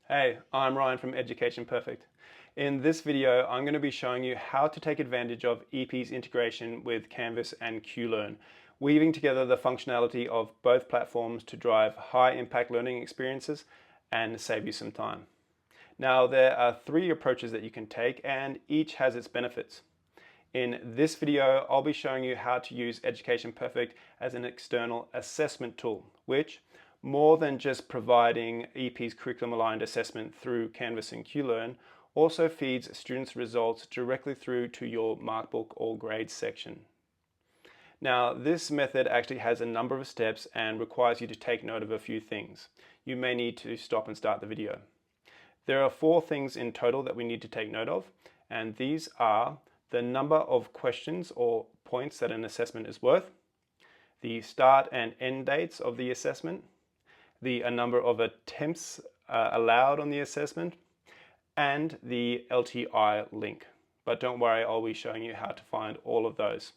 Hey, I'm Ryan from Education Perfect. In this video, I'm going to be showing you how to take advantage of EP's integration with Canvas and QLearn, weaving together the functionality of both platforms to drive high-impact learning experiences and save you some time. Now, there are three approaches that you can take, and each has its benefits. In this video, I'll be showing you how to use Education Perfect as an external assessment tool, which, more than just providing EP's curriculum-aligned assessment through Canvas and QLearn, also feeds students' results directly through to your Markbook or grades section. Now, this method actually has a number of steps and requires you to take note of a few things. You may need to stop and start the video. There are 4 things in total that we need to take note of, and these are the number of questions or points that an assessment is worth, the start and end dates of the assessment, the number of attempts allowed on the assessment, and the LTI link. But don't worry, I'll be showing you how to find all of those.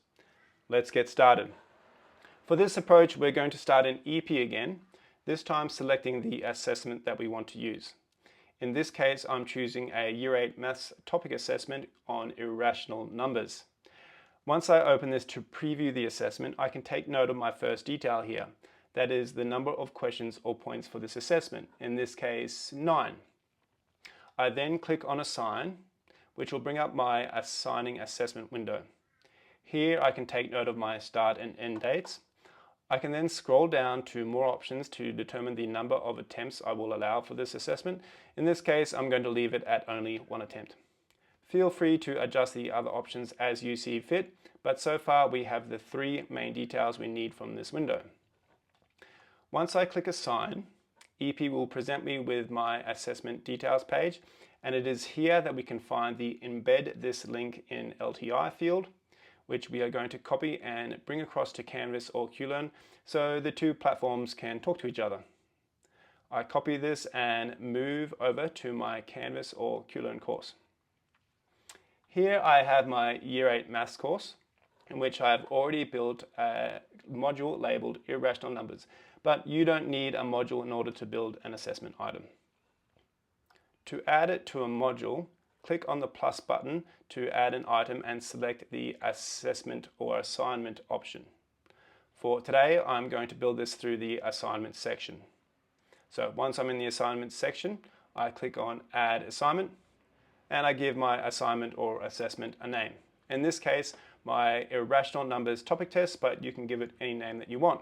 Let's get started. For this approach, we're going to start in EP again, this time selecting the assessment that we want to use. In this case, I'm choosing a Year 8 Maths topic assessment on irrational numbers. Once I open this to preview the assessment, I can take note of my first detail here. That is the number of questions or points for this assessment, in this case 9. I then click on Assign, which will bring up my Assigning Assessment window. Here I can take note of my start and end dates. I can then scroll down to more options to determine the number of attempts I will allow for this assessment. In this case, I'm going to leave it at only 1 attempt. Feel free to adjust the other options as you see fit, but so far we have the 3 main details we need from this window. Once I click Assign, EP will present me with my assessment details page, and it is here that we can find the Embed this link in LTI field, which we are going to copy and bring across to Canvas or QLearn so the 2 platforms can talk to each other. I copy this and move over to my Canvas or QLearn course. Here I have my Year 8 Maths course, in which I have already built a module labeled Irrational Numbers, but you don't need a module in order to build an assessment item. To add it to a module, click on the plus button to add an item and select the assessment or assignment option. For today, I'm going to build this through the assignment section. So once I'm in the assignment section, I click on Add Assignment, and I give my assignment or assessment a name. In this case, my irrational numbers topic test, but you can give it any name that you want.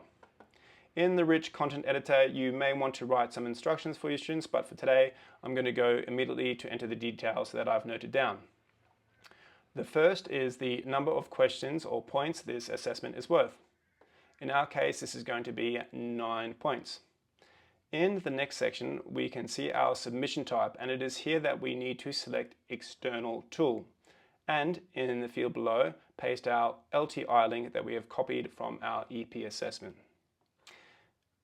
In the rich content editor, you may want to write some instructions for your students, but for today, I'm going to go immediately to enter the details that I've noted down. The first is the number of questions or points this assessment is worth. In our case, this is going to be 9 points. In the next section, we can see our submission type, and it is here that we need to select External Tool. And in the field below, paste our LTI link that we have copied from our EP assessment.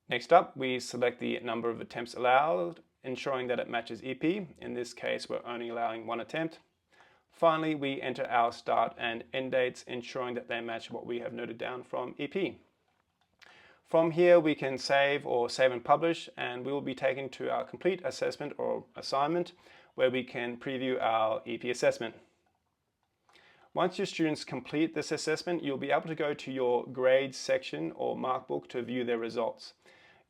Next up, we select the number of attempts allowed, ensuring that it matches EP. In this case, we're only allowing 1 attempt. Finally, we enter our start and end dates, ensuring that they match what we have noted down from EP. From here, we can save and publish, and we will be taken to our complete assessment or assignment, where we can preview our EP assessment. Once your students complete this assessment, you'll be able to go to your grades section or Markbook to view their results.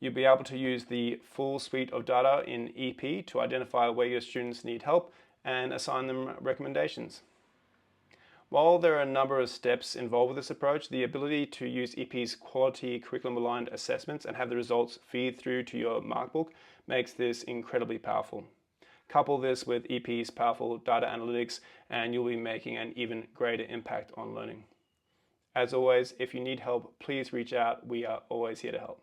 You'll be able to use the full suite of data in EP to identify where your students need help and assign them recommendations. While there are a number of steps involved with this approach, the ability to use EP's quality curriculum-aligned assessments and have the results feed through to your Markbook makes this incredibly powerful. Couple this with EP's powerful data analytics and you'll be making an even greater impact on learning. As always, if you need help, please reach out. We are always here to help.